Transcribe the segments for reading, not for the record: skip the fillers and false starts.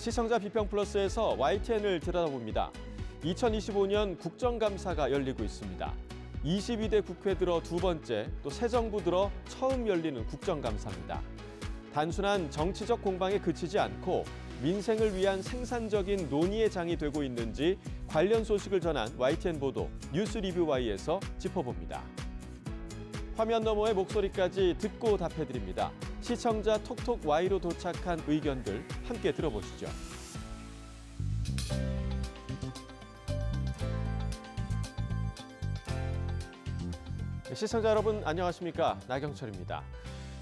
시청자 비평 플러스에서 YTN을 들여다봅니다. 2025년 국정감사가 열리고 있습니다. 22대 국회 들어 두 번째, 또 새 정부 들어 처음 열리는 국정감사입니다. 단순한 정치적 공방에 그치지 않고 민생을 위한 생산적인 논의의 장이 되고 있는지 관련 소식을 전한 YTN 보도 뉴스 리뷰 Y에서 짚어봅니다. 화면 너머의 목소리까지 듣고 답해드립니다. 시청자 톡톡 Y로 도착한 의견들 함께 들어보시죠. 시청자 여러분 안녕하십니까? 나경철입니다.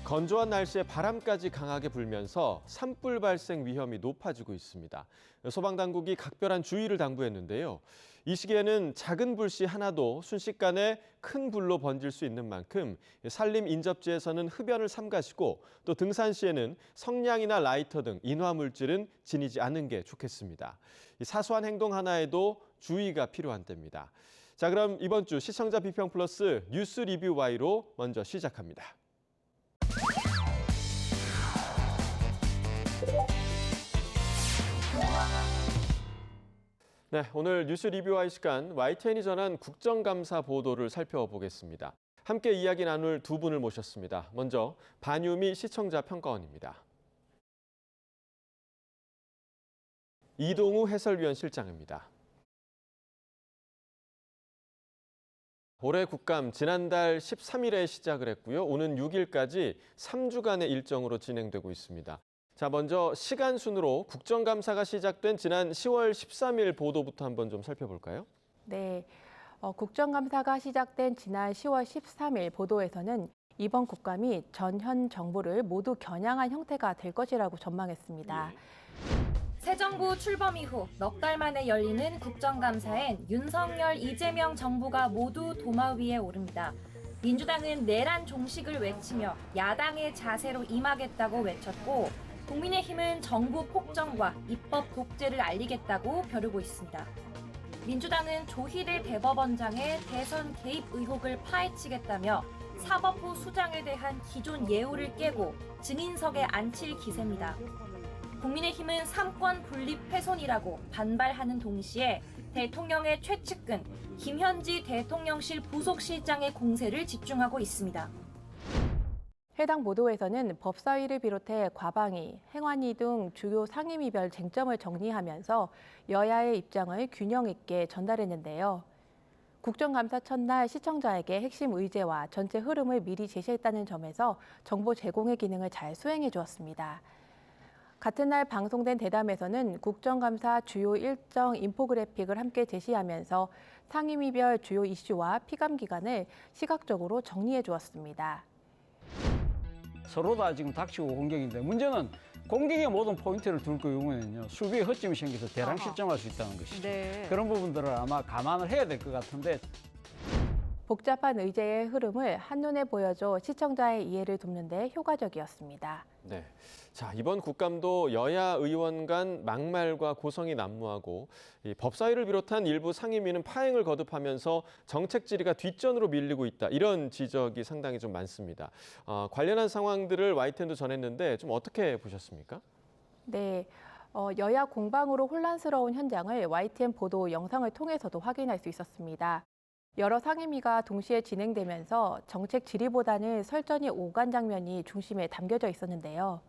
건조한 날씨에 바람까지 강하게 불면서 산불 발생 위험이 높아지고 있습니다. 소방당국이 각별한 주의를 당부했는데요. 이 시기에는 작은 불씨 하나도 순식간에 큰 불로 번질 수 있는 만큼 산림 인접지에서는 흡연을 삼가시고 또 등산 시에는 성냥이나 라이터 등 인화물질은 지니지 않는 게 좋겠습니다. 사소한 행동 하나에도 주의가 필요한 때입니다. 자, 그럼 이번 주 시청자 비평 플러스 뉴스 리뷰 Y로 먼저 시작합니다. 네, 오늘 뉴스 리뷰 Y 시간 YTN이 전한 국정감사 보도를 살펴보겠습니다. 함께 이야기 나눌 두 분을 모셨습니다. 먼저 반유미 시청자 평가원입니다. 이동우 해설위원 실장입니다. 올해 국감 지난달 13일에 시작을 했고요. 오는 6일까지 3주간의 일정으로 진행되고 있습니다. 자, 먼저 시간 순으로 국정감사가 시작된 지난 10월 13일 보도부터 한번 좀 살펴볼까요? 네, 국정감사가 시작된 지난 10월 13일 보도에서는 이번 국감이 전현 정부를 모두 겨냥한 형태가 될 것이라고 전망했습니다. 새 정부 출범 이후 넉 달 만에 열리는 국정감사엔 윤석열, 이재명 정부가 모두 도마 위에 오릅니다. 민주당은 내란 종식을 외치며 야당의 자세로 임하겠다고 외쳤고 국민의힘은 정부 폭정과 입법 독재를 알리겠다고 벼르고 있습니다. 민주당은 조희대 대법원장의 대선 개입 의혹을 파헤치겠다며 사법부 수장에 대한 기존 예우를 깨고 증인석에 앉힐 기세입니다. 국민의힘은 삼권 분립 훼손이라고 반발하는 동시에 대통령의 최측근 김현지 대통령실 부속실장의 공세를 집중하고 있습니다. 해당 보도에서는 법사위를 비롯해 과방위, 행안위 등 주요 상임위별 쟁점을 정리하면서 여야의 입장을 균형 있게 전달했는데요. 국정감사 첫날 시청자에게 핵심 의제와 전체 흐름을 미리 제시했다는 점에서 정보 제공의 기능을 잘 수행해 주었습니다. 같은 날 방송된 대담에서는 국정감사 주요 일정 인포그래픽을 함께 제시하면서 상임위별 주요 이슈와 피감 기간을 시각적으로 정리해 주었습니다. 서로 다 지금 닥치고 공격인데 문제는 공격의 모든 포인트를 둘 경우에는요 수비에 허점이 생겨서 대량 실점할 수 있다는 것이죠. 네. 그런 부분들을 아마 감안을 해야 될 것 같은데 복잡한 의제의 흐름을 한눈에 보여줘 시청자의 이해를 돕는 데 효과적이었습니다. 네. 자, 이번 국감도 여야 의원 간 막말과 고성이 난무하고 이 법사위를 비롯한 일부 상임위는 파행을 거듭하면서 정책 질의가 뒷전으로 밀리고 있다. 이런 지적이 상당히 좀 많습니다. 관련한 상황들을 YTN도 전했는데 좀 어떻게 보셨습니까? 네. 여야 공방으로 혼란스러운 현장을 YTN 보도 영상을 통해서도 확인할 수 있었습니다. 여러 상임위가 동시에 진행되면서 정책 질의보다는 설전이 오간 장면이 중심에 담겨져 있었는데요.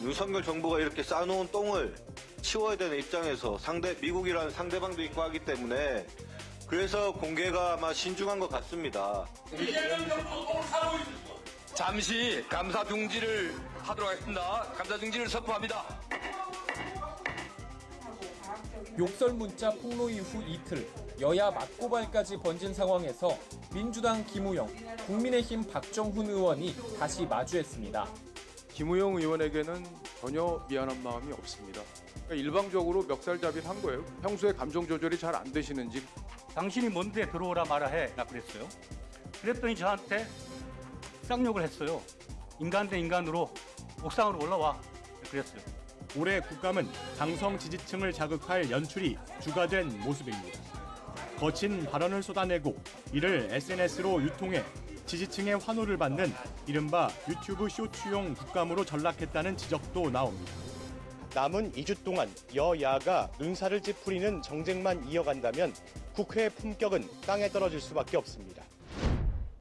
윤석열 정부가 이렇게 쌓아놓은 똥을 치워야 되는 입장에서 미국이라는 상대방도 있고 하기 때문에 그래서 공개가 아마 신중한 것 같습니다. 잠시 감사 중지를 하도록 하겠습니다. 감사 중지를 선포합니다. 욕설 문자 폭로 이후 이틀, 여야 맞고발까지 번진 상황에서 민주당 김우영, 국민의힘 박정훈 의원이 다시 마주했습니다. 김우영 의원에게는 전혀 미안한 마음이 없습니다. 일방적으로 멱살잡이를 한 거예요. 평소에 감정 조절이 잘 안 되시는지. 당신이 뭔데 들어오라 말아 해. 나 그랬어요. 그랬더니 저한테 쌍욕을 했어요. 인간 대 인간으로 옥상으로 올라와. 그랬어요. 올해 국감은 당성 지지층을 자극할 연출이 주가 된 모습입니다. 거친 발언을 쏟아내고 이를 SNS로 유통해 지지층의 환호를 받는 이른바 유튜브 쇼츠용 국감으로 전락했다는 지적도 나옵니다. 남은 2주 동안 여야가 눈살을 찌푸리는 정쟁만 이어간다면 국회의 품격은 땅에 떨어질 수밖에 없습니다.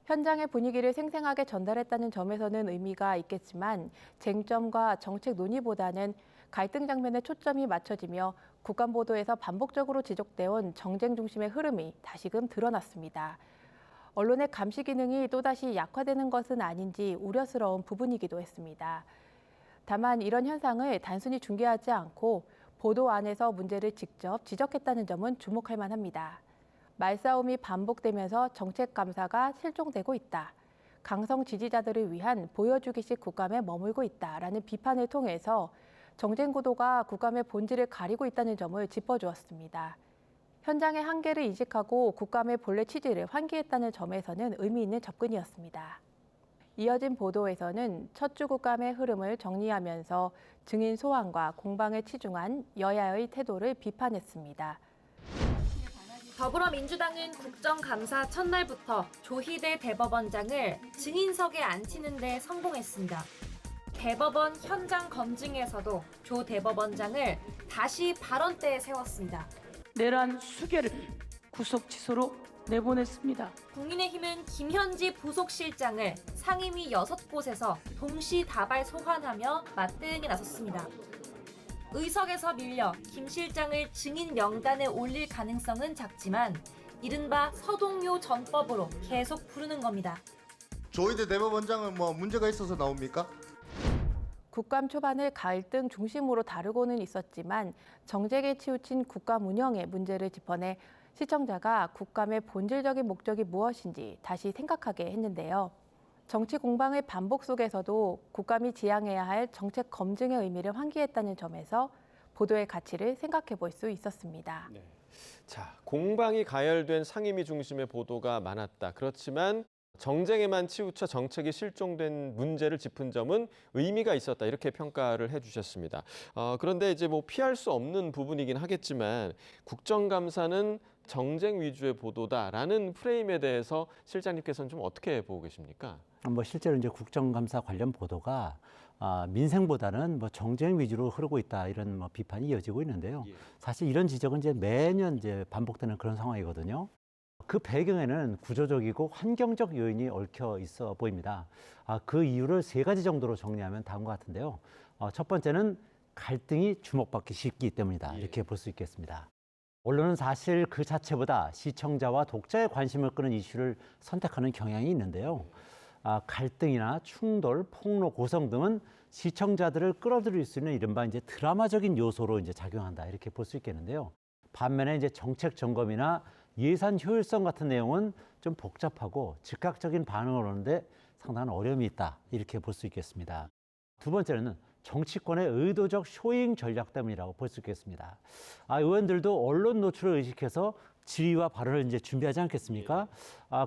현장의 분위기를 생생하게 전달했다는 점에서는 의미가 있겠지만 쟁점과 정책 논의보다는 갈등 장면에 초점이 맞춰지며 국감 보도에서 반복적으로 지적돼 온 정쟁 중심의 흐름이 다시금 드러났습니다. 언론의 감시 기능이 또다시 약화되는 것은 아닌지 우려스러운 부분이기도 했습니다. 다만 이런 현상을 단순히 중계하지 않고 보도 안에서 문제를 직접 지적했다는 점은 주목할 만합니다. 말싸움이 반복되면서 정책 감사가 실종되고 있다. 강성 지지자들을 위한 보여주기식 국감에 머물고 있다라는 비판을 통해서 정쟁 구도가 국감의 본질을 가리고 있다는 점을 짚어주었습니다. 현장의 한계를 인식하고 국감의 본래 취지를 환기했다는 점에서는 의미 있는 접근이었습니다. 이어진 보도에서는 첫 주 국감의 흐름을 정리하면서 증인 소환과 공방에 치중한 여야의 태도를 비판했습니다. 더불어민주당은 국정감사 첫날부터 조희대 대법원장을 증인석에 앉히는 데 성공했습니다. 대법원 현장 검증에서도 조 대법원장을 다시 발언대에 세웠습니다. 내란 수개를 구속 취소로 내보냈습니다. 국민의힘은 김현지 부속실장을 상임위 6곳에서 동시다발 소환하며 맞대응에 나섰습니다. 의석에서 밀려 김 실장을 증인 명단에 올릴 가능성은 작지만 이른바 서동요 전법으로 계속 부르는 겁니다. 조희대 대법원장은 뭐 문제가 있어서 나옵니까? 국감 초반을 갈등 중심으로 다루고는 있었지만 정쟁에 치우친 국감 운영의 문제를 짚어내 시청자가 국감의 본질적인 목적이 무엇인지 다시 생각하게 했는데요. 정치 공방의 반복 속에서도 국감이 지향해야 할 정책 검증의 의미를 환기했다는 점에서 보도의 가치를 생각해 볼 수 있었습니다. 네. 자, 공방이 가열된 상임위 중심의 보도가 많았다. 그렇지만 정쟁에만 치우쳐 정책이 실종된 문제를 짚은 점은 의미가 있었다. 이렇게 평가를 해주셨습니다. 그런데 이제 뭐 피할 수 없는 부분이긴 하겠지만 국정감사는 정쟁 위주의 보도다라는 프레임에 대해서 실장님께서는 좀 어떻게 보고 계십니까? 뭐 실제로 이제 국정감사 관련 보도가 민생보다는 뭐 정쟁 위주로 흐르고 있다 이런 뭐 비판이 이어지고 있는데요. 사실 이런 지적은 이제 매년 이제 반복되는 그런 상황이거든요. 그 배경에는 구조적이고 환경적 요인이 얽혀 있어 보입니다. 그 이유를 3가지 정도로 정리하면 다음과 같은데요. 첫 번째는 갈등이 주목받기 쉽기 때문이다. 이렇게 볼 수 있겠습니다. 언론은 사실 그 자체보다 시청자와 독자의 관심을 끄는 이슈를 선택하는 경향이 있는데요. 갈등이나 충돌, 폭로, 고성 등은 시청자들을 끌어들일 수 있는 이른바 이제 드라마적인 요소로 이제 작용한다. 이렇게 볼 수 있겠는데요. 반면에 이제 정책 점검이나 예산 효율성 같은 내용은 좀 복잡하고 즉각적인 반응을 얻는데 상당한 어려움이 있다. 이렇게 볼 수 있겠습니다. 두 번째는 정치권의 의도적 쇼잉 전략 때문이라고 볼 수 있겠습니다. 의원들도 언론 노출을 의식해서 질의와 발언을 이제 준비하지 않겠습니까?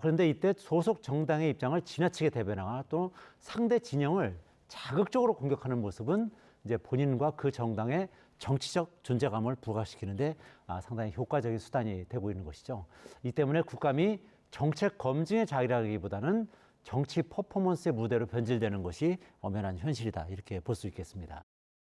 그런데 이때 소속 정당의 입장을 지나치게 대변하거나 또 상대 진영을 자극적으로 공격하는 모습은 이제 본인과 그 정당의 정치적 존재감을 부각시키는데 상당히 효과적인 수단이 되고 있는 것이죠. 이 때문에 국감이 정책 검증의 자리라기보다는 정치 퍼포먼스의 무대로 변질되는 것이 엄연한 현실이다. 이렇게 볼 수 있겠습니다.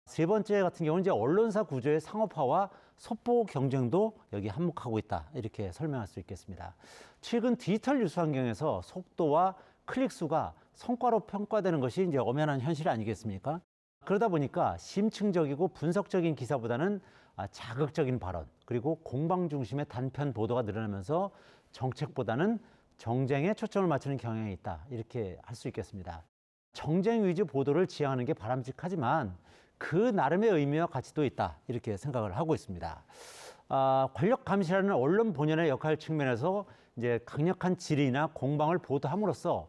세 번째 같은 경우는 이제 언론사 구조의 상업화와 속보 경쟁도 여기 한몫하고 있다. 이렇게 설명할 수 있겠습니다. 최근 디지털 뉴스 환경에서 속도와 클릭 수가 성과로 평가되는 것이 이제 엄연한 현실 아니겠습니까? 그러다 보니까 심층적이고 분석적인 기사보다는 자극적인 발언 그리고 공방 중심의 단편 보도가 늘어나면서 정책보다는 정쟁에 초점을 맞추는 경향이 있다. 이렇게 할 수 있겠습니다. 정쟁 위주 보도를 지향하는 게 바람직하지만 그 나름의 의미와 가치도 있다. 이렇게 생각을 하고 있습니다. 권력 감시라는 언론 본연의 역할 측면에서 이제 강력한 질의나 공방을 보도함으로써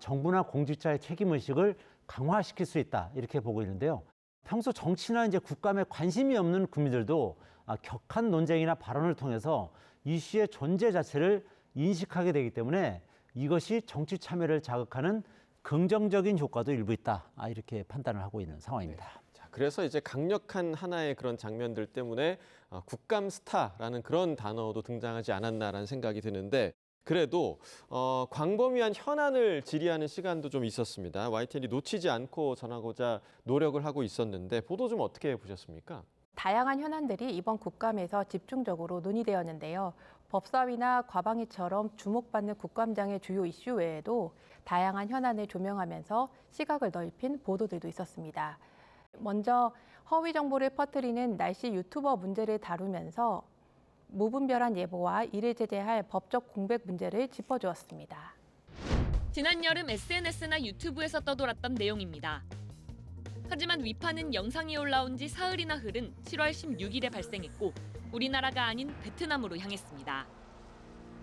정부나 공직자의 책임의식을 강화시킬 수 있다. 이렇게 보고 있는데요. 평소 정치나 이제 국감에 관심이 없는 국민들도 격한 논쟁이나 발언을 통해서 이슈의 존재 자체를 인식하게 되기 때문에 이것이 정치 참여를 자극하는 긍정적인 효과도 일부 있다. 이렇게 판단을 하고 있는 상황입니다. 자, 그래서 이제 강력한 하나의 그런 장면들 때문에 국감 스타라는 그런 단어도 등장하지 않았나라는 생각이 드는데 그래도 광범위한 현안을 질의하는 시간도 좀 있었습니다. YTN이 놓치지 않고 전하고자 노력을 하고 있었는데 보도 좀 어떻게 보셨습니까? 다양한 현안들이 이번 국감에서 집중적으로 논의되었는데요. 법사위나 과방위처럼 주목받는 국감장의 주요 이슈 외에도 다양한 현안을 조명하면서 시각을 넓힌 보도들도 있었습니다. 먼저 허위 정보를 퍼뜨리는 날씨 유튜버 문제를 다루면서 무분별한 예보와 이를 제재할 법적 공백 문제를 짚어주었습니다. 지난 여름 SNS나 유튜브에서 떠돌았던 내용입니다. 하지만 위파는 영상이 올라온 지 사흘이나 흐른 7월 16일에 발생했고 우리나라가 아닌 베트남으로 향했습니다.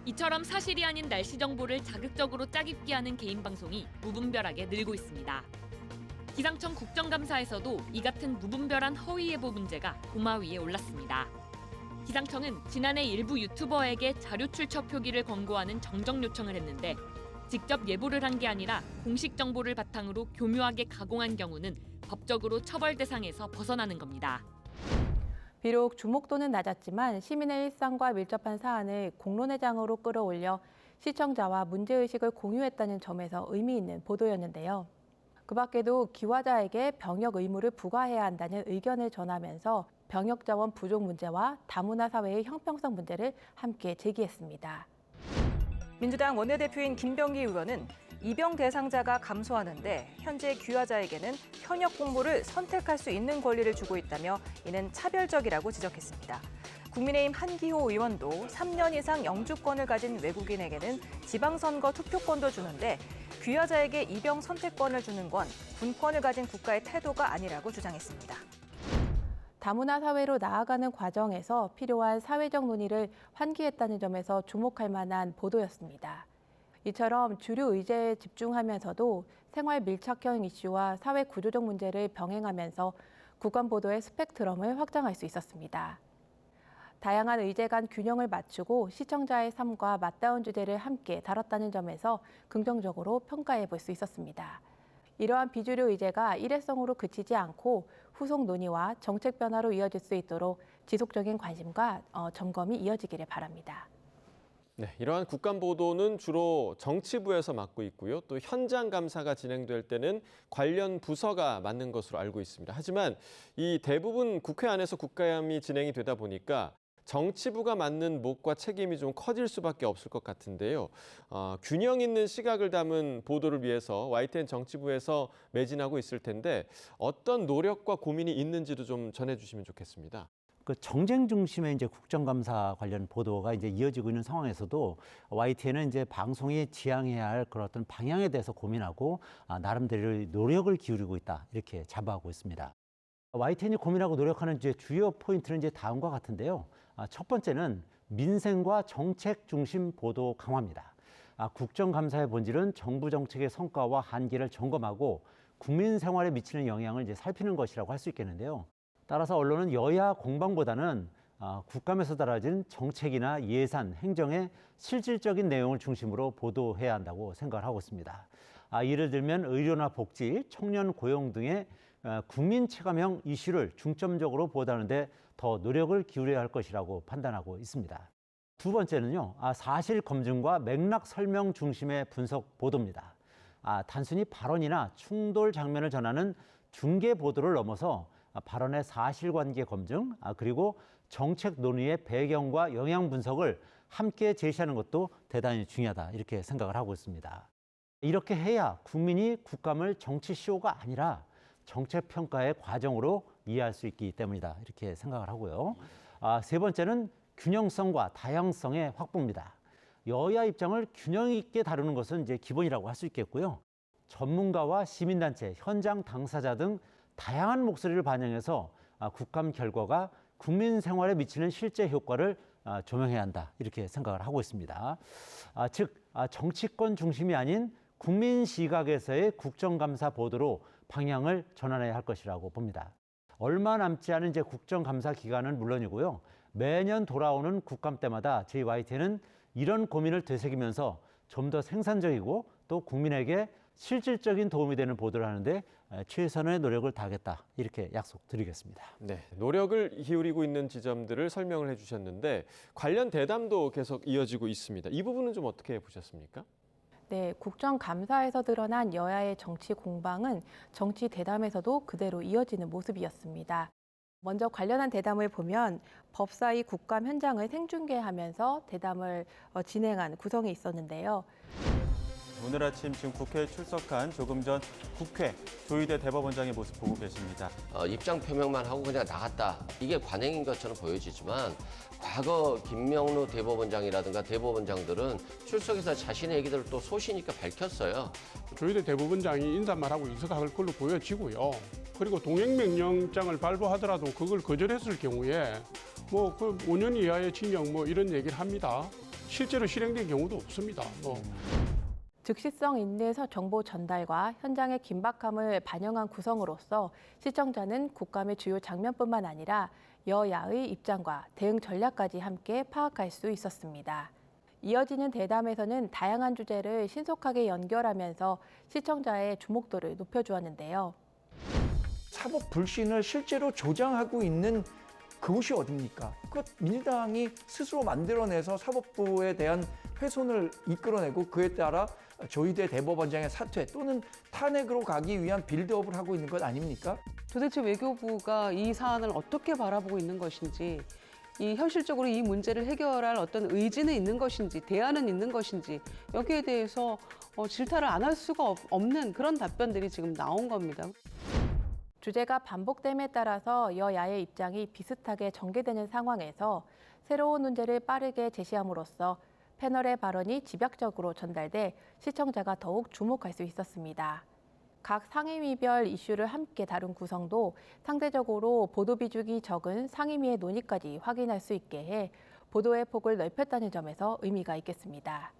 이처럼 사실이 아닌 날씨 정보를 자극적으로 짜깁기 하는 개인 방송이 무분별하게 늘고 있습니다. 기상청 국정감사에서도 이 같은 무분별한 허위 예보 문제가 도마 위에 올랐습니다. 기상청은 지난해 일부 유튜버에게 자료 출처 표기를 권고하는 정정 요청을 했는데 직접 예보를 한 게 아니라 공식 정보를 바탕으로 교묘하게 가공한 경우는 법적으로 처벌 대상에서 벗어나는 겁니다. 비록 주목도는 낮았지만 시민의 일상과 밀접한 사안을 공론의 장으로 끌어올려 시청자와 문제의식을 공유했다는 점에서 의미 있는 보도였는데요. 그 밖에도 기화자에게 병역 의무를 부과해야 한다는 의견을 전하면서 병역 자원 부족 문제와 다문화 사회의 형평성 문제를 함께 제기했습니다. 민주당 원내대표인 김병기 의원은 입영 대상자가 감소하는데 현재 귀화자에게는 현역 공모를 선택할 수 있는 권리를 주고 있다며 이는 차별적이라고 지적했습니다. 국민의힘 한기호 의원도 3년 이상 영주권을 가진 외국인에게는 지방선거 투표권도 주는데 귀화자에게 입영 선택권을 주는 건 군권을 가진 국가의 태도가 아니라고 주장했습니다. 다문화 사회로 나아가는 과정에서 필요한 사회적 논의를 환기했다는 점에서 주목할 만한 보도였습니다. 이처럼 주류 의제에 집중하면서도 생활 밀착형 이슈와 사회 구조적 문제를 병행하면서 국감 보도의 스펙트럼을 확장할 수 있었습니다. 다양한 의제 간 균형을 맞추고 시청자의 삶과 맞닿은 주제를 함께 다뤘다는 점에서 긍정적으로 평가해 볼 수 있었습니다. 이러한 비주류 의제가 일회성으로 그치지 않고 후속 논의와 정책 변화로 이어질 수 있도록 지속적인 관심과 점검이 이어지기를 바랍니다. 네, 이러한 국감 보도는 주로 정치부에서 맡고 있고요. 또 현장 감사가 진행될 때는 관련 부서가 맡는 것으로 알고 있습니다. 하지만 이 대부분 국회 안에서 국감이 진행이 되다 보니까 정치부가 맡는 몫과 책임이 좀 커질 수밖에 없을 것 같은데요. 균형 있는 시각을 담은 보도를 위해서 YTN 정치부에서 매진하고 있을 텐데 어떤 노력과 고민이 있는지도 좀 전해주시면 좋겠습니다. 그 정쟁 중심의 이제 국정감사 관련 보도가 이제 이어지고 있는 상황에서도 YTN은 이제 방송이 지향해야 할 그런 어떤 방향에 대해서 고민하고 나름대로 노력을 기울이고 있다 이렇게 자부하고 있습니다. YTN이 고민하고 노력하는 이제 주요 포인트는 이제 다음과 같은데요. 첫 번째는 민생과 정책 중심 보도 강화입니다. 국정감사의 본질은 정부 정책의 성과와 한계를 점검하고 국민 생활에 미치는 영향을 이제 살피는 것이라고 할 수 있겠는데요. 따라서 언론은 여야 공방보다는 국감에서 다뤄진 정책이나 예산, 행정의 실질적인 내용을 중심으로 보도해야 한다고 생각을 하고 있습니다. 예를 들면 의료나 복지, 청년 고용 등의 국민 체감형 이슈를 중점적으로 보도하는데 더 노력을 기울여야 할 것이라고 판단하고 있습니다. 두 번째는요, 사실 검증과 맥락 설명 중심의 분석 보도입니다. 단순히 발언이나 충돌 장면을 전하는 중계 보도를 넘어서 발언의 사실관계 검증, 그리고 정책 논의의 배경과 영향 분석을 함께 제시하는 것도 대단히 중요하다 이렇게 생각을 하고 있습니다. 이렇게 해야 국민이 국감을 정치 쇼가 아니라 정책 평가의 과정으로 이해할 수 있기 때문이다 이렇게 생각을 하고요. 세 번째는 균형성과 다양성의 확보입니다. 여야 입장을 균형 있게 다루는 것은 이제 기본이라고 할 수 있겠고요. 전문가와 시민단체, 현장 당사자 등 다양한 목소리를 반영해서 국감 결과가 국민 생활에 미치는 실제 효과를 조명해야 한다 이렇게 생각을 하고 있습니다. 즉 정치권 중심이 아닌 국민 시각에서의 국정감사 보도로 방향을 전환해야 할 것이라고 봅니다. 얼마 남지 않은 이제 국정감사 기간은 물론이고요. 매년 돌아오는 국감 때마다 저희 YTN은 이런 고민을 되새기면서 좀 더 생산적이고 또 국민에게 실질적인 도움이 되는 보도를 하는데 최선의 노력을 다하겠다 이렇게 약속드리겠습니다. 네, 노력을 기울이고 있는 지점들을 설명을 해주셨는데 관련 대담도 계속 이어지고 있습니다. 이 부분은 좀 어떻게 보셨습니까? 네, 국정감사에서 드러난 여야의 정치 공방은 정치 대담에서도 그대로 이어지는 모습이었습니다. 먼저 관련한 대담을 보면 법사위 국감 현장을 생중계하면서 대담을 진행한 구성이 있었는데요. 오늘 아침 지금 국회에 출석한 조금 전 국회 조희대 대법원장의 모습 보고 계십니다. 입장 표명만 하고 그냥 나갔다. 이게 관행인 것처럼 보여지지만 과거 김명루 대법원장이라든가 대법원장들은 출석해서 자신의 얘기들을 또 소신있게 밝혔어요. 조희대 대법원장이 인사말하고 이석할 걸로 보여지고요. 그리고 동행명령장을 발부하더라도 그걸 거절했을 경우에 뭐 그 5년 이하의 징역 뭐 이런 얘기를 합니다. 실제로 실행된 경우도 없습니다. 즉시성 있는 정보 전달과 현장의 긴박함을 반영한 구성으로서 시청자는 국감의 주요 장면뿐만 아니라 여야의 입장과 대응 전략까지 함께 파악할 수 있었습니다. 이어지는 대담에서는 다양한 주제를 신속하게 연결하면서 시청자의 주목도를 높여주었는데요. 사법 불신을 실제로 조장하고 있는 그곳이 어딥니까? 그 민주당이 스스로 만들어내서 사법부에 대한 훼손을 이끌어내고 그에 따라 조희대 대법원장의 사퇴 또는 탄핵으로 가기 위한 빌드업을 하고 있는 것 아닙니까? 도대체 외교부가 이 사안을 어떻게 바라보고 있는 것인지, 이 현실적으로 이 문제를 해결할 어떤 의지는 있는 것인지, 대안은 있는 것인지 여기에 대해서 질타를 안 할 수가 없는 그런 답변들이 지금 나온 겁니다. 주제가 반복됨에 따라서 여야의 입장이 비슷하게 전개되는 상황에서 새로운 문제를 빠르게 제시함으로써 패널의 발언이 집약적으로 전달돼 시청자가 더욱 주목할 수 있었습니다. 각 상임위별 이슈를 함께 다룬 구성도 상대적으로 보도 비중이 적은 상임위의 논의까지 확인할 수 있게 해 보도의 폭을 넓혔다는 점에서 의미가 있겠습니다.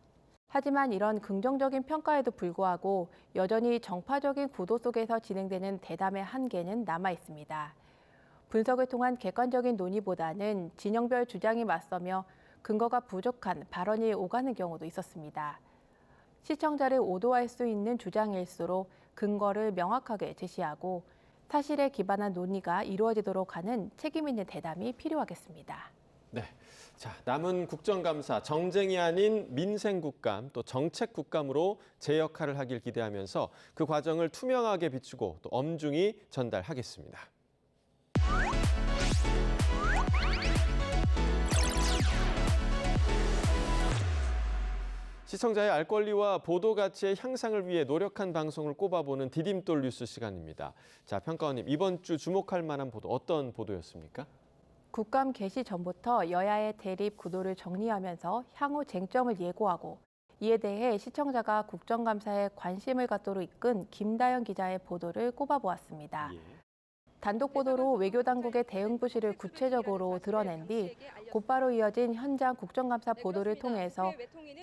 하지만 이런 긍정적인 평가에도 불구하고 여전히 정파적인 구도 속에서 진행되는 대담의 한계는 남아 있습니다. 분석을 통한 객관적인 논의보다는 진영별 주장이 맞서며 근거가 부족한 발언이 오가는 경우도 있었습니다. 시청자를 오도할 수 있는 주장일수록 근거를 명확하게 제시하고 사실에 기반한 논의가 이루어지도록 하는 책임 있는 대담이 필요하겠습니다. 네. 자, 남은 국정감사 정쟁이 아닌 민생국감 또 정책국감으로 제 역할을 하길 기대하면서 그 과정을 투명하게 비추고 또 엄중히 전달하겠습니다. 시청자의 알 권리와 보도 가치의 향상을 위해 노력한 방송을 꼽아보는 디딤돌 뉴스 시간입니다. 자, 평가원님, 이번 주 주목할 만한 보도 어떤 보도였습니까? 국감 개시 전부터 여야의 대립 구도를 정리하면서 향후 쟁점을 예고하고 이에 대해 시청자가 국정감사에 관심을 갖도록 이끈 김다현 기자의 보도를 꼽아보았습니다. 단독 보도로 외교당국의 대응 부실을 구체적으로 드러낸 뒤 곧바로 이어진 현장 국정감사 보도를 통해서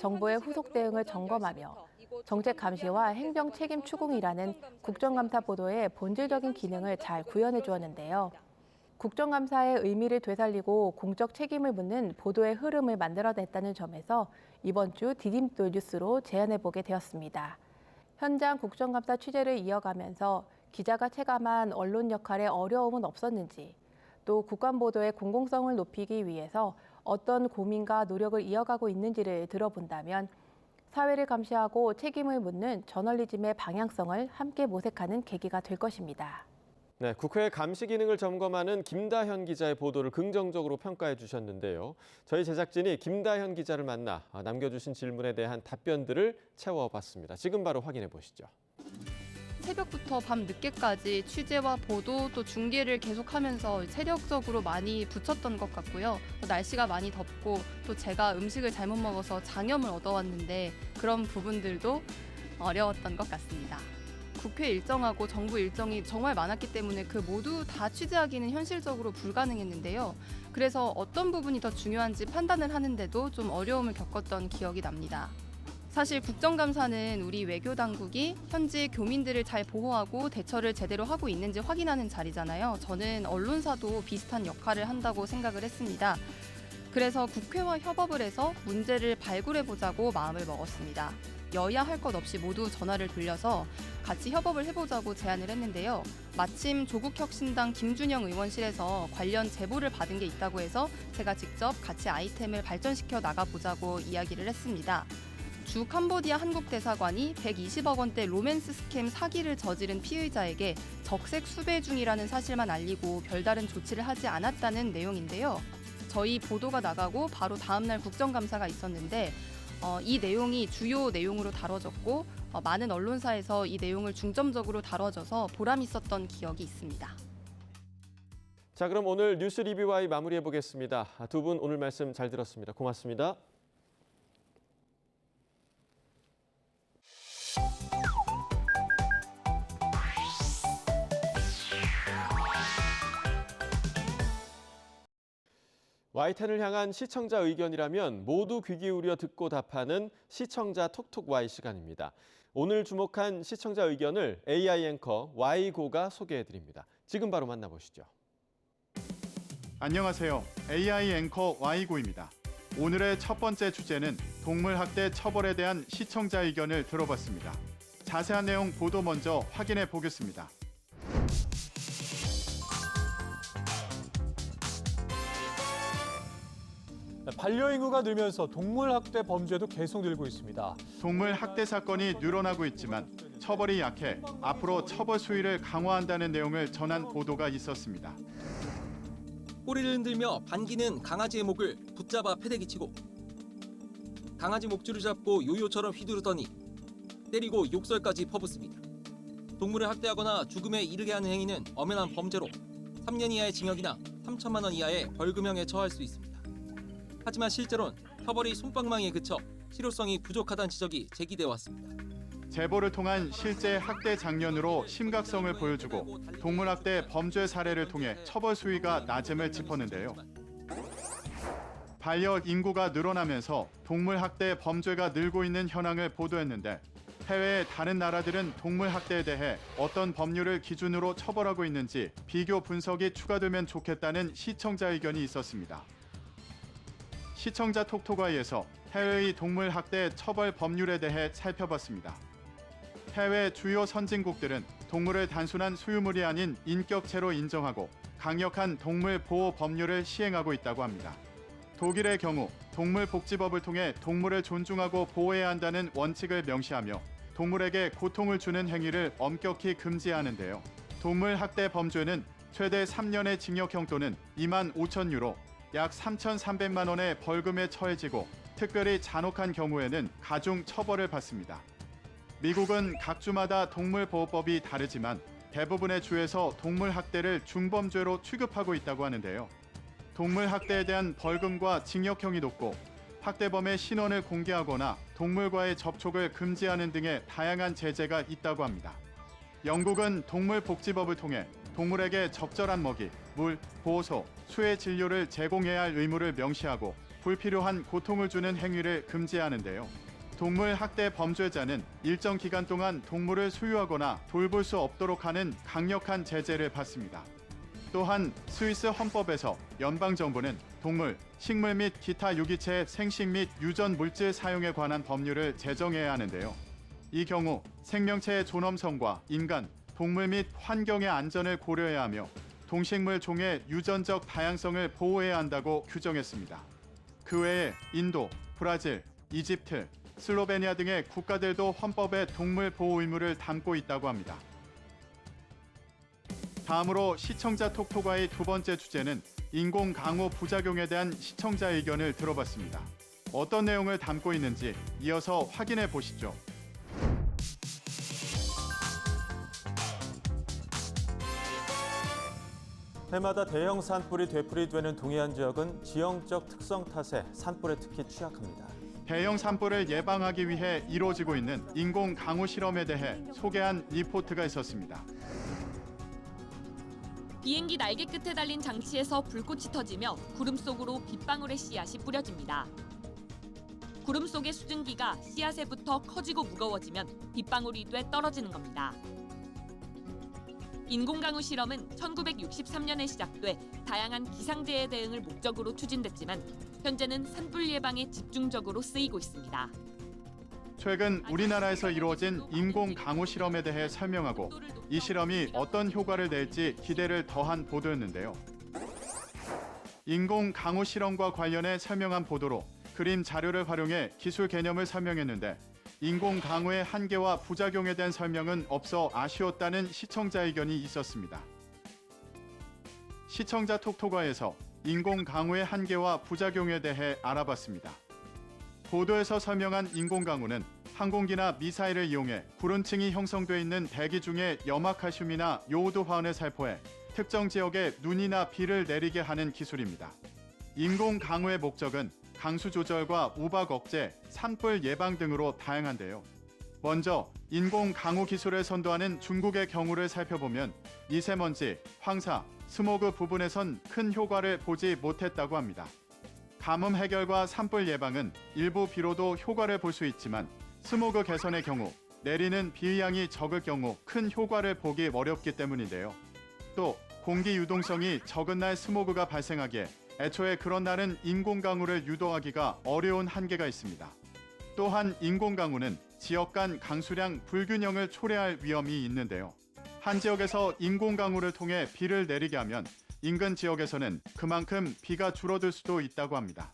정부의 후속 대응을 점검하며 정책 감시와 행정 책임 추궁이라는 국정감사 보도의 본질적인 기능을 잘 구현해 주었는데요. 국정감사의 의미를 되살리고 공적 책임을 묻는 보도의 흐름을 만들어냈다는 점에서 이번 주 디딤돌 뉴스로 제안해보게 되었습니다. 현장 국정감사 취재를 이어가면서 기자가 체감한 언론 역할에 어려움은 없었는지, 또 국감 보도의 공공성을 높이기 위해서 어떤 고민과 노력을 이어가고 있는지를 들어본다면 사회를 감시하고 책임을 묻는 저널리즘의 방향성을 함께 모색하는 계기가 될 것입니다. 네, 국회 감시 기능을 점검하는 김다현 기자의 보도를 긍정적으로 평가해 주셨는데요. 저희 제작진이 김다현 기자를 만나 남겨주신 질문에 대한 답변들을 채워봤습니다. 지금 바로 확인해 보시죠. 새벽부터 밤 늦게까지 취재와 보도 또 중계를 계속하면서 체력적으로 많이 붙였던 것 같고요. 날씨가 많이 덥고 또 제가 음식을 잘못 먹어서 장염을 얻어왔는데 그런 부분들도 어려웠던 것 같습니다. 국회 일정하고 정부 일정이 정말 많았기 때문에 그 모두 다 취재하기는 현실적으로 불가능했는데요. 그래서 어떤 부분이 더 중요한지 판단을 하는데도 좀 어려움을 겪었던 기억이 납니다. 사실 국정감사는 우리 외교당국이 현지 교민들을 잘 보호하고 대처를 제대로 하고 있는지 확인하는 자리잖아요. 저는 언론사도 비슷한 역할을 한다고 생각을 했습니다. 그래서 국회와 협업을 해서 문제를 발굴해보자고 마음을 먹었습니다. 여야 할 것 없이 모두 전화를 돌려서 같이 협업을 해보자고 제안을 했는데요. 마침 조국혁신당 김준영 의원실에서 관련 제보를 받은 게 있다고 해서 제가 직접 같이 아이템을 발전시켜 나가보자고 이야기를 했습니다. 주 캄보디아 한국대사관이 120억 원대 로맨스 스캠 사기를 저지른 피의자에게 적색 수배 중이라는 사실만 알리고 별다른 조치를 하지 않았다는 내용인데요. 저희 보도가 나가고 바로 다음 날 국정감사가 있었는데 이 내용이 주요 내용으로 다뤄졌고 많은 언론사에서 이 내용을 중점적으로 다뤄져서 보람 있었던 기억이 있습니다. 자, 그럼 오늘 뉴스 리뷰와이 마무리해 보겠습니다. 두 분 오늘 말씀 잘 들었습니다. 고맙습니다. Y10을 향한 시청자 의견이라면 모두 귀 기울여 듣고 답하는 시청자 톡톡 Y 시간입니다. 오늘 주목한 시청자 의견을 AI 앵커 Y고가 소개해드립니다. 지금 바로 만나보시죠. 안녕하세요. AI 앵커 Y고입니다. 오늘의 첫 번째 주제는 동물학대 처벌에 대한 시청자 의견을 들어봤습니다. 자세한 내용 보도 먼저 확인해 보겠습니다. 반려인구가 늘면서 동물학대 범죄도 계속 늘고 있습니다. 동물학대 사건이 늘어나고 있지만 처벌이 약해 앞으로 처벌 수위를 강화한다는 내용을 전한 보도가 있었습니다. 꼬리를 흔들며 반기는 강아지의 목을 붙잡아 패대기 치고 강아지 목줄을 잡고 요요처럼 휘두르더니 때리고 욕설까지 퍼붓습니다. 동물을 학대하거나 죽음에 이르게 하는 행위는 엄연한 범죄로 3년 이하의 징역이나 3천만 원 이하의 벌금형에 처할 수 있습니다. 하지만 실제로는 처벌이 솜방망이에 그쳐 실효성이 부족하다는 지적이 제기돼 왔습니다. 제보를 통한 실제 학대 장면으로 심각성을 보여주고 동물학대 범죄 사례를 통해 처벌 수위가 낮음을 짚었는데요. 반려 인구가 늘어나면서 동물학대 범죄가 늘고 있는 현황을 보도했는데 해외의 다른 나라들은 동물학대에 대해 어떤 법률을 기준으로 처벌하고 있는지 비교 분석이 추가되면 좋겠다는 시청자 의견이 있었습니다. 시청자 톡톡아이에서 해외의 동물학대 처벌 법률에 대해 살펴봤습니다. 해외 주요 선진국들은 동물을 단순한 소유물이 아닌 인격체로 인정하고 강력한 동물 보호 법률을 시행하고 있다고 합니다. 독일의 경우 동물복지법을 통해 동물을 존중하고 보호해야 한다는 원칙을 명시하며 동물에게 고통을 주는 행위를 엄격히 금지하는데요. 동물학대 범죄는 최대 3년의 징역형 또는 2만 5천 유로, 약 3,300만 원의 벌금에 처해지고 특별히 잔혹한 경우에는 가중 처벌을 받습니다. 미국은 각 주마다 동물보호법이 다르지만 대부분의 주에서 동물학대를 중범죄로 취급하고 있다고 하는데요. 동물학대에 대한 벌금과 징역형이 높고 학대범의 신원을 공개하거나 동물과의 접촉을 금지하는 등의 다양한 제재가 있다고 합니다. 영국은 동물복지법을 통해 동물에게 적절한 먹이, 물, 보호소, 수해 진료를 제공해야 할 의무를 명시하고 불필요한 고통을 주는 행위를 금지하는데요. 동물 학대 범죄자는 일정 기간 동안 동물을 소유하거나 돌볼 수 없도록 하는 강력한 제재를 받습니다. 또한 스위스 헌법에서 연방정부는 동물, 식물 및 기타 유기체의 생식 및 유전 물질 사용에 관한 법률을 제정해야 하는데요. 이 경우 생명체의 존엄성과 인간, 동물 및 환경의 안전을 고려해야 하며 동식물 종의 유전적 다양성을 보호해야 한다고 규정했습니다. 그 외에 인도, 브라질, 이집트, 슬로베니아 등의 국가들도 헌법에 동물 보호 의무를 담고 있다고 합니다. 다음으로 시청자 톡톡아의 두 번째 주제는 인공 강호 부작용에 대한 시청자 의견을 들어봤습니다. 어떤 내용을 담고 있는지 이어서 확인해 보시죠. 해마다 대형 산불이 되풀이되는 동해안 지역은 지형적 특성 탓에 산불에 특히 취약합니다. 대형 산불을 예방하기 위해 이루어지고 있는 인공 강호 실험에 대해 소개한 리포트가 있었습니다. 비행기 날개 끝에 달린 장치에서 불꽃이 터지며 구름 속으로 빗방울의 씨앗이 뿌려집니다. 구름 속의 수증기가 씨앗에부터 커지고 무거워지면 빗방울이 돼 떨어지는 겁니다. 인공강우 실험은 1963년에 시작돼 다양한 기상재해 대응을 목적으로 추진됐지만 현재는 산불 예방에 집중적으로 쓰이고 있습니다. 최근 우리나라에서 이루어진 인공 강우 실험에 대해 설명하고 이 실험이 어떤 효과를 낼지 기대를 더한 보도였는데요. 인공 강우 실험과 관련해 설명한 보도로 그림 자료를 활용해 기술 개념을 설명했는데 인공 강우의 한계와 부작용에 대한 설명은 없어 아쉬웠다는 시청자 의견이 있었습니다. 시청자 톡톡아에서 인공 강우의 한계와 부작용에 대해 알아봤습니다. 보도에서 설명한 인공 강우는 항공기나 미사일을 이용해 구름층이 형성돼 있는 대기 중에 염화칼슘이나 요오드 화원을 살포해 특정 지역에 눈이나 비를 내리게 하는 기술입니다. 인공 강우의 목적은 강수 조절과 우박 억제, 산불 예방 등으로 다양한데요. 먼저 인공 강우 기술을 선도하는 중국의 경우를 살펴보면 미세먼지, 황사, 스모그 부분에선 큰 효과를 보지 못했다고 합니다. 가뭄 해결과 산불 예방은 일부 비로도 효과를 볼 수 있지만 스모그 개선의 경우 내리는 비의 양이 적을 경우 큰 효과를 보기 어렵기 때문인데요. 또 공기 유동성이 적은 날 스모그가 발생하기에 애초에 그런 날은 인공 강우를 유도하기가 어려운 한계가 있습니다. 또한 인공 강우는 지역 간 강수량 불균형을 초래할 위험이 있는데요. 한 지역에서 인공 강우를 통해 비를 내리게 하면 인근 지역에서는 그만큼 비가 줄어들 수도 있다고 합니다.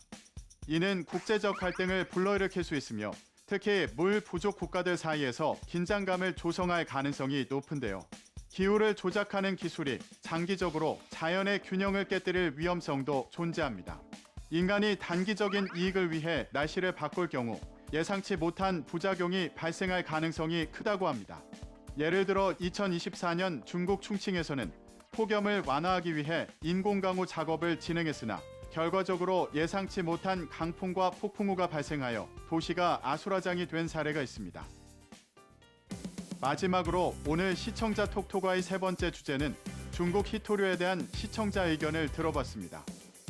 이는 국제적 갈등을 불러일으킬 수 있으며 특히 물 부족 국가들 사이에서 긴장감을 조성할 가능성이 높은데요. 기후를 조작하는 기술이 장기적으로 자연의 균형을 깨뜨릴 위험성도 존재합니다. 인간이 단기적인 이익을 위해 날씨를 바꿀 경우 예상치 못한 부작용이 발생할 가능성이 크다고 합니다. 예를 들어 2024년 중국 충칭에서는 폭염을 완화하기 위해 인공강우 작업을 진행했으나 결과적으로 예상치 못한 강풍과 폭풍우가 발생하여 도시가 아수라장이 된 사례가 있습니다. 마지막으로 오늘 시청자 톡톡아의 세 번째 주제는 중국 히토류에 대한 시청자 의견을 들어봤습니다.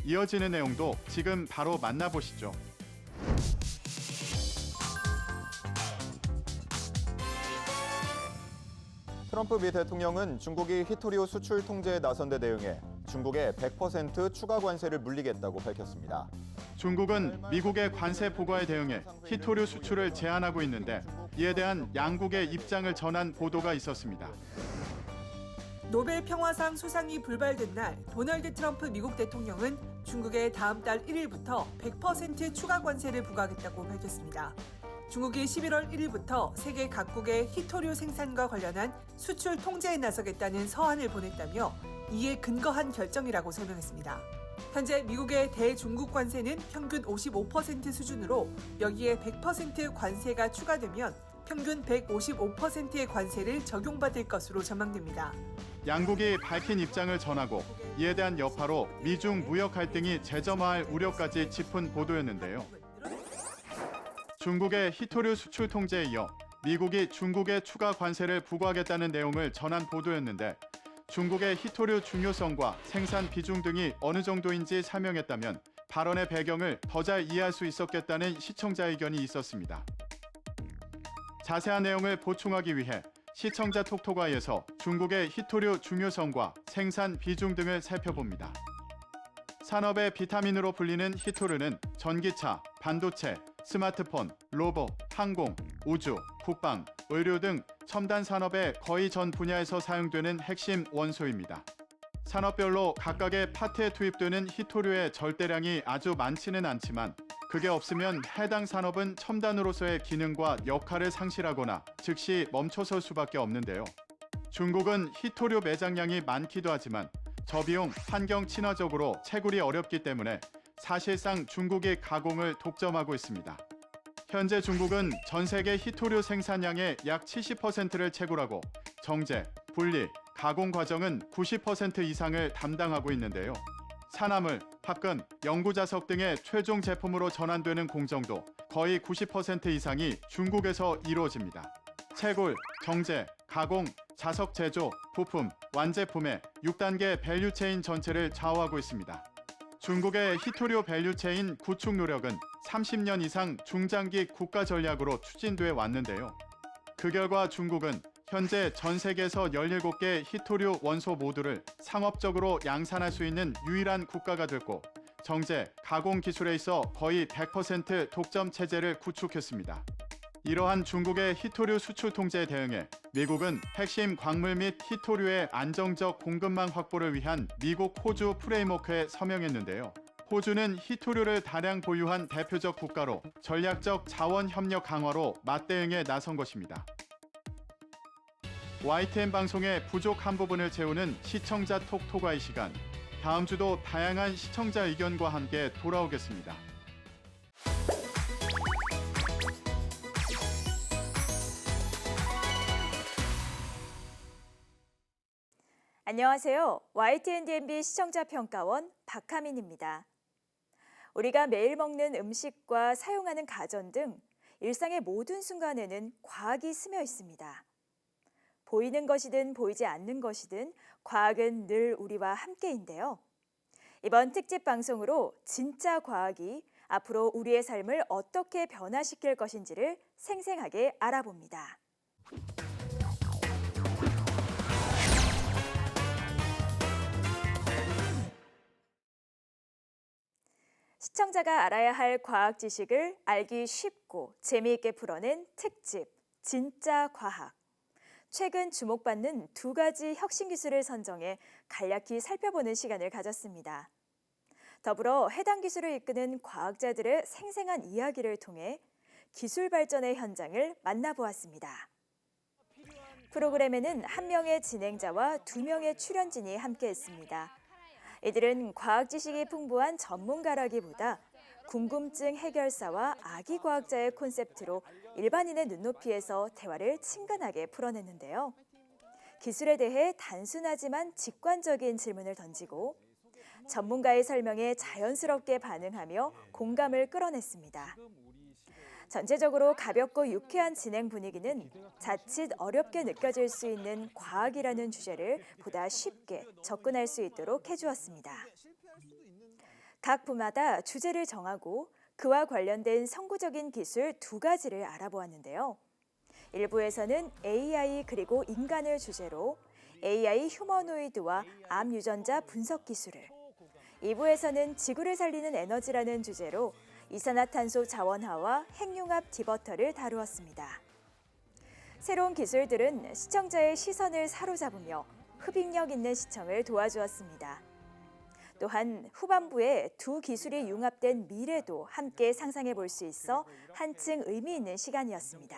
이어지는 내용도 지금 바로 만나보시죠. 트럼프 미 대통령은 중국이 히토류 수출 통제에 나선 데 대응해 중국에 100% 추가 관세를 물리겠다고 밝혔습니다. 중국은 미국의 관세 포과에 대응해 히토류 수출을 제한하고 있는데 이에 대한 양국의 입장을 전한 보도가 있었습니다. 노벨 평화상 수상이 불발된 날 도널드 트럼프 미국 대통령은 중국에 다음 달 1일부터 100% 추가 관세를 부과하겠다고 밝혔습니다. 중국이 11월 1일부터 세계 각국의 히토류 생산과 관련한 수출 통제에 나서겠다는 서한을 보냈다며 이에 근거한 결정이라고 설명했습니다. 현재 미국의 대중국 관세는 평균 55% 수준으로 여기에 100% 관세가 추가되면 평균 155%의 관세를 적용받을 것으로 전망됩니다. 양국이 밝힌 입장을 전하고 이에 대한 여파로 미중 무역 갈등이 재점화할 우려까지 짚은 보도였는데요. 중국의 히토류 수출 통제에 이어 미국이 중국에 추가 관세를 부과하겠다는 내용을 전한 보도였는데 중국의 히토류 중요성과 생산 비중 등이 어느 정도인지 설명했다면 발언의 배경을 더 잘 이해할 수 있었겠다는 시청자 의견이 있었습니다. 자세한 내용을 보충하기 위해 시청자 톡톡아에서 중국의 히토류 중요성과 생산 비중 등을 살펴봅니다. 산업의 비타민으로 불리는 히토류는 전기차, 반도체, 스마트폰, 로봇, 항공, 우주, 국방, 의료 등 첨단 산업의 거의 전 분야에서 사용되는 핵심 원소입니다. 산업별로 각각의 파트에 투입되는 히토류의 절대량이 아주 많지는 않지만 그게 없으면 해당 산업은 첨단으로서의 기능과 역할을 상실하거나 즉시 멈춰설 수밖에 없는데요. 중국은 히토류 매장량이 많기도 하지만 저비용, 환경 친화적으로 채굴이 어렵기 때문에 사실상 중국이 가공을 독점하고 있습니다. 현재 중국은 전 세계 히토류 생산량의 약 70%를 채굴하고 정제, 분리, 가공 과정은 90% 이상을 담당하고 있는데요. 산화물, 합금, 연구자석 등의 최종 제품으로 전환되는 공정도 거의 90% 이상이 중국에서 이루어집니다. 채굴, 정제, 가공, 자석 제조, 부품, 완제품의 6단계 밸류체인 전체를 좌우하고 있습니다. 중국의 히토류 밸류체인 구축 노력은 30년 이상 중장기 국가 전략으로 추진돼 왔는데요. 그 결과 중국은 현재 전 세계에서 17개 히토류 원소 모두를 상업적으로 양산할 수 있는 유일한 국가가 됐고 정제, 가공 기술에 있어 거의 100% 독점 체제를 구축했습니다. 이러한 중국의 희토류 수출 통제에 대응해 미국은 핵심 광물 및 희토류의 안정적 공급망 확보를 위한 미국 호주 프레임워크에 서명했는데요. 호주는 희토류를 다량 보유한 대표적 국가로 전략적 자원 협력 강화로 맞대응에 나선 것입니다. YTN 방송의 부족한 부분을 채우는 시청자 톡 토과의 시간. 다음 주도 다양한 시청자 의견과 함께 돌아오겠습니다. 안녕하세요. YTN DMB 시청자 평가원 박하민입니다. 우리가 매일 먹는 음식과 사용하는 가전 등 일상의 모든 순간에는 과학이 스며 있습니다. 보이는 것이든 보이지 않는 것이든 과학은 늘 우리와 함께인데요. 이번 특집 방송으로 진짜 과학이 앞으로 우리의 삶을 어떻게 변화시킬 것인지를 생생하게 알아봅니다. 시청자가 알아야 할 과학 지식을 알기 쉽고 재미있게 풀어낸 특집 진짜 과학. 최근 주목받는 두 가지 혁신 기술을 선정해 간략히 살펴보는 시간을 가졌습니다. 더불어 해당 기술을 이끄는 과학자들의 생생한 이야기를 통해 기술 발전의 현장을 만나보았습니다. 프로그램에는 한 명의 진행자와 두 명의 출연진이 함께했습니다. 이들은 과학 지식이 풍부한 전문가라기보다 궁금증 해결사와 아기 과학자의 콘셉트로 일반인의 눈높이에서 대화를 친근하게 풀어냈는데요. 기술에 대해 단순하지만 직관적인 질문을 던지고 전문가의 설명에 자연스럽게 반응하며 공감을 끌어냈습니다. 전체적으로 가볍고 유쾌한 진행 분위기는 자칫 어렵게 느껴질 수 있는 과학이라는 주제를 보다 쉽게 접근할 수 있도록 해주었습니다. 각 부마다 주제를 정하고 그와 관련된 선구적인 기술 두 가지를 알아보았는데요. 1부에서는 AI 그리고 인간을 주제로 AI 휴머노이드와 암 유전자 분석 기술을, 2부에서는 지구를 살리는 에너지라는 주제로 이산화탄소 자원화와 핵융합 디버터를 다루었습니다. 새로운 기술들은 시청자의 시선을 사로잡으며 흡입력 있는 시청을 도와주었습니다. 또한 후반부에 두 기술이 융합된 미래도 함께 상상해 볼 수 있어 한층 의미 있는 시간이었습니다.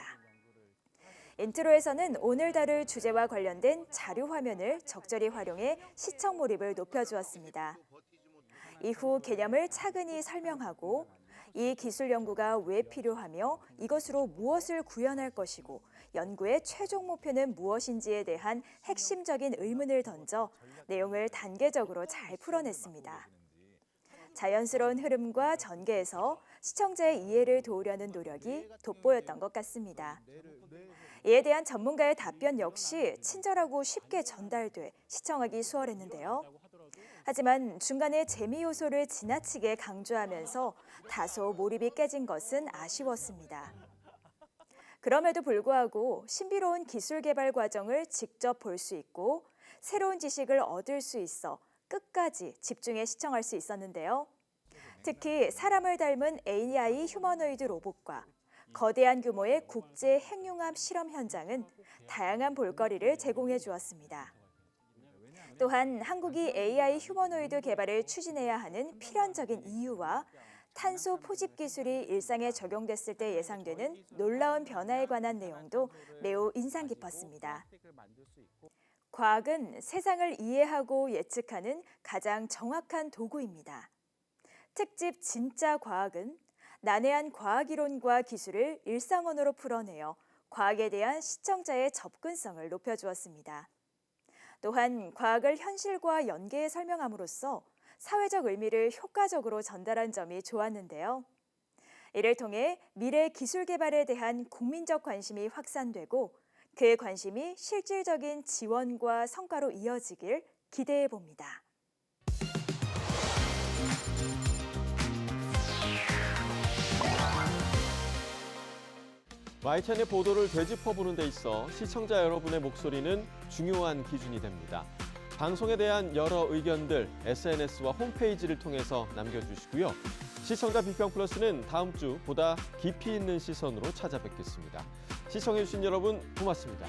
인트로에서는 오늘 다룰 주제와 관련된 자료 화면을 적절히 활용해 시청 몰입을 높여주었습니다. 이후 개념을 차근히 설명하고 이 기술 연구가 왜 필요하며 이것으로 무엇을 구현할 것이고 연구의 최종 목표는 무엇인지에 대한 핵심적인 의문을 던져 내용을 단계적으로 잘 풀어냈습니다. 자연스러운 흐름과 전개에서 시청자의 이해를 도우려는 노력이 돋보였던 것 같습니다. 이에 대한 전문가의 답변 역시 친절하고 쉽게 전달돼 시청하기 수월했는데요. 하지만 중간에 재미 요소를 지나치게 강조하면서 다소 몰입이 깨진 것은 아쉬웠습니다. 그럼에도 불구하고 신비로운 기술 개발 과정을 직접 볼 수 있고 새로운 지식을 얻을 수 있어 끝까지 집중해 시청할 수 있었는데요. 특히 사람을 닮은 AI 휴머노이드 로봇과 거대한 규모의 국제 핵융합 실험 현장은 다양한 볼거리를 제공해 주었습니다. 또한 한국이 AI 휴머노이드 개발을 추진해야 하는 필연적인 이유와 탄소 포집 기술이 일상에 적용됐을 때 예상되는 놀라운 변화에 관한 내용도 매우 인상 깊었습니다. 과학은 세상을 이해하고 예측하는 가장 정확한 도구입니다. 특집 진짜 과학은 난해한 과학 이론과 기술을 일상 언어로 풀어내어 과학에 대한 시청자의 접근성을 높여주었습니다. 또한 과학을 현실과 연계해 설명함으로써 사회적 의미를 효과적으로 전달한 점이 좋았는데요. 이를 통해 미래 기술 개발에 대한 국민적 관심이 확산되고 그 관심이 실질적인 지원과 성과로 이어지길 기대해 봅니다. YTN의 보도를 되짚어보는 데 있어 시청자 여러분의 목소리는 중요한 기준이 됩니다. 방송에 대한 여러 의견들 SNS와 홈페이지를 통해서 남겨주시고요. 시청자 비평 플러스는 다음 주 보다 깊이 있는 시선으로 찾아뵙겠습니다. 시청해주신 여러분 고맙습니다.